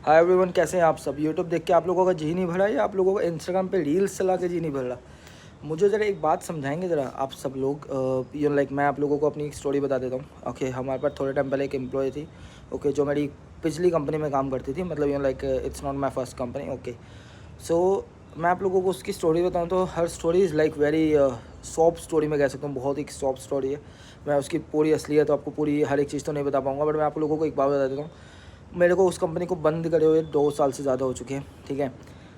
Hi everyone, कैसे हैं आप सब। यूट्यूब देख के आप लोगों का जी नहीं भरा या आप लोगों को इंस्टाग्राम पे रील्स चला के जी नहीं भर रहा। मुझे ज़रा एक बात समझाएंगे ज़रा आप सब लोग। मैं आप लोगों को अपनी एक स्टोरी बता देता हूँ। ओके, हमारे पास थोड़े टाइम पहले एक एम्प्लॉय थी। ओके, जो मेरी पिछली कंपनी में काम करती थी, मतलब it's not my first company. Okay, so मैं आप लोगों को उसकी स्टोरी बताऊँ तो हर story is like very soft story मैं कह सकता हूँ, बहुत ही सॉफ्ट स्टोरी है। मैं उसकी पूरी असलियत तो आपको पूरी हर एक चीज़ तो नहीं बता पाऊँगा, बट मैं आप लोगों को एक बात बता देता हूँ। मेरे को उस कंपनी को बंद करे हुए 2 साल से ज़्यादा हो चुके हैं, ठीक है।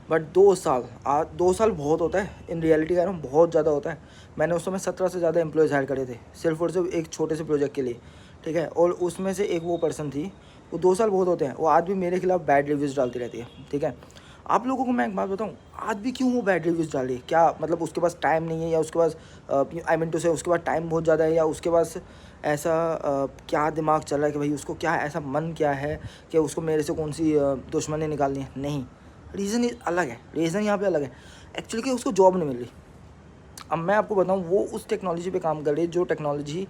बट 2 साल बहुत होता है, इन रियलिटी कह रहा हूँ, बहुत ज़्यादा होता है। मैंने उस समय 17 से ज़्यादा एम्प्लॉयज़ हायर करे थे, सिर्फ और सिर्फ एक छोटे से प्रोजेक्ट के लिए, ठीक है। और उसमें से एक वो पर्सन थी, वो 2 साल बहुत होते हैं, वो आज भी मेरे खिलाफ बैड रिव्यूज़ डालती रहती है, ठीक है। आप लोगों को मैं एक बात बताऊँ, आज भी क्यों वो बैड रिव्यूज़ डाल रही है? क्या मतलब उसके पास टाइम नहीं है, या उसके पास आई मीन टू से उसके पास टाइम बहुत ज़्यादा है, या उसके पास ऐसा क्या दिमाग चल रहा है कि भाई उसको क्या ऐसा मन क्या है कि उसको मेरे से कौन सी दुश्मनी निकालनी है? नहीं, रीज़न अलग है, रीज़न यहाँ पे अलग है। एक्चुअली कि उसको जॉब नहीं मिल रही। अब मैं आपको बताऊँ, वो उस टेक्नोलॉजी पे काम कर रही है जो टेक्नोलॉजी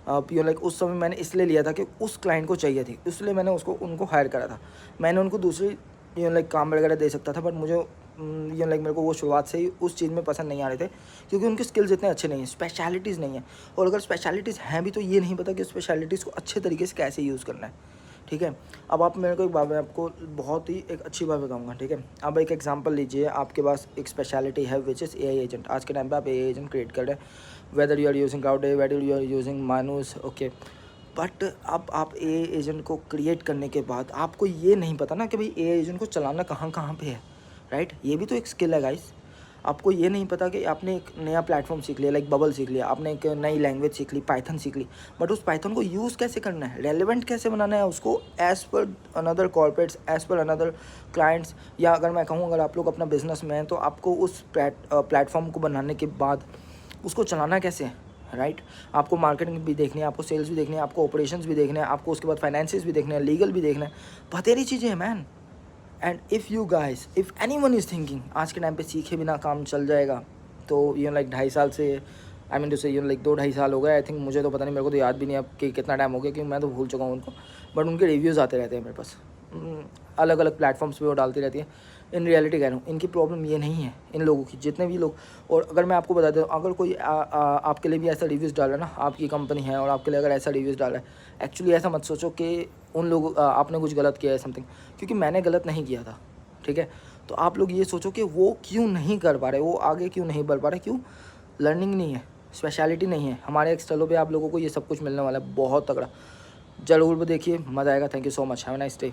उस समय मैंने इसलिए लिया था कि उस क्लाइंट को चाहिए थी, इसलिए मैंने उनको हायर करा था। मैंने उनको दूसरी काम वगैरह दे सकता था, बट मुझे मेरे को वो शुरुआत से ही उस चीज़ में पसंद नहीं आ रहे थे, क्योंकि उनके स्किल्स इतने अच्छे नहीं हैं, स्पेशलिटीज़ नहीं है। और अगर स्पेशलिटीज़ हैं भी तो ये नहीं पता कि स्पेशलिटीज़ को अच्छे तरीके से कैसे यूज़ करना है, ठीक है। अब आप मेरे को एक बात, मैं आपको बहुत ही एक अच्छी बात बताऊंगा, ठीक है। अब एक एग्जांपल लीजिए, आपके पास एक स्पेशलिटी है विच इज़ एआई एजेंट। आज के टाइम पे आप एआई एजेंट क्रिएट कर रहे हैं, whether you are using Claude, whether you are using Manus, okay. But अब आप एआई एजेंट को क्रिएट करने के बाद आपको ये नहीं पता ना कि भाई एआई एजेंट को चलाना कहाँ कहाँ पे है, राइट। ये भी तो एक स्किल है गाइस। आपको ये नहीं पता कि आपने एक नया प्लेटफॉर्म सीख लिया, लाइक बबल सीख लिया, आपने एक नई लैंग्वेज सीख ली, पाइथन सीख ली, बट उस पाइथन को यूज़ कैसे करना है, रेलेवेंट कैसे बनाना है उसको as per another corporates, as per another clients. या अगर मैं कहूँ, अगर आप लोग अपना बिजनेस में हैं तो आपको उस प्लेटफॉर्म को बनाने के बाद उसको चलाना कैसे है, राइट। आपको मार्केटिंग भी देखनी है, आपको सेल्स भी देखनी है, आपको ऑपरेशंस भी देखने हैं, आपको उसके बाद फाइनेंसिस भी देखने हैं, लीगल भी देखना है, बतेरी चीज़ें हैं man. And if you guys, if any one is thinking आज के टाइम पे सीखे बिना काम चल जाएगा, तो 2.5 साल से, आई मीन टू से 2-2.5 साल हो गए, आई थिंक। मुझे तो पता नहीं, मेरे को तो याद भी नहीं अब कि कितना टाइम हो गया, क्योंकि मैं तो भूल चुका हूँ उनको। बट उनके रिव्यूज़ आते रहते हैं मेरे पास, अलग अलग प्लेटफॉर्म्स पे वो डालती रहती है। इन रियलिटी कह रहा हूँ, इनकी प्रॉब्लम ये नहीं है, इन लोगों की, जितने भी लोग। और अगर मैं आपको बता दूँ, अगर कोई आपके लिए भी ऐसा रिव्यूज़ डाल रहा है ना, आपकी कंपनी है और आपके लिए अगर ऐसा रिव्यूज़ डाल रहा है, एक्चुअली ऐसा मत सोचो कि उन लोगों आपने कुछ गलत किया है समथिंग, क्योंकि मैंने गलत नहीं किया था, ठीक है। तो आप लोग ये सोचो कि वो क्यों नहीं कर पा रहे, वो आगे क्यों नहीं बढ़ पा रहे, क्यों? लर्निंग नहीं है, स्पेशलिटी नहीं है। हमारे एक्सटर्लो पे आप लोगों को ये सब कुछ मिलने वाला है, बहुत तगड़ा। ज़रूर देखिए, मज़ा आएगा। Thank you so much, have a nice day.